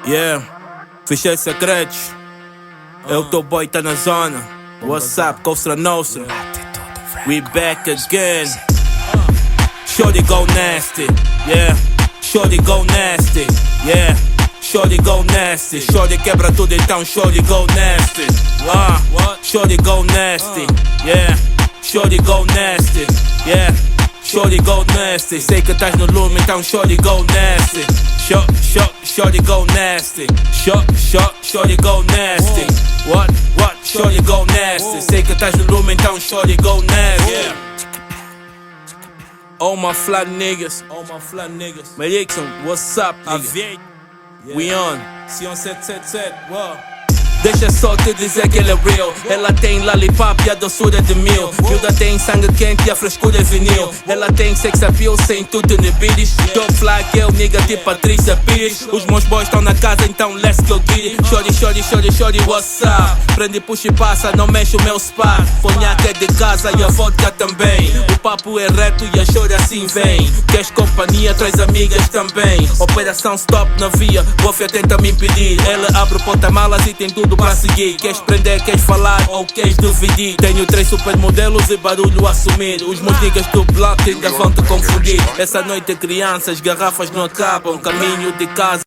Yeah, fichei secretos. Eu tô boy, tá na zona. What's up, Costa Nostra? We back again. Shorty go nasty, yeah. Shorty go nasty, yeah. Shorty go nasty. Shorty quebra tudo, então shorty go nasty. Shorty go nasty, yeah. Shorty go nasty, yeah. Shorty go nasty. Sei que estás no lume, então shorty go nasty. Shorty go nasty. Shorty go nasty. What? Shorty go nasty. Sei que estás no lume, então shorty go nasty. All my fly niggas. Melixon, what's up, nigga? We on. Sion 777, wow. Deixa só te dizer que ele é real. Ela tem lollipop e a doçura de mil. Miúda tem sangue quente e a frescura é vinil. Ela tem sex appeal sem tudo inibidos. Top fly girl, nigga tipo Patrícia Pires. Os meus boys estão na casa, então let's go get it. Shorty, what's up? Prende, puxa e passa, não mexe o meu spa. Conhaque é de casa e a vodka também. O papo é reto e a shorty assim vem. Queres companhia, traz amigas também. Operação stop na via, Bofia tenta me impedir. Ela abre o porta-malas e tem tudo pra seguir. Queres prender, queres falar ou queres dividir? Tenho 3 supermodelos e barulho a assumir. Os meus niggas do bloco ainda vão te confundir. Essa noite crianças, garrafas não acabam. Caminho de casa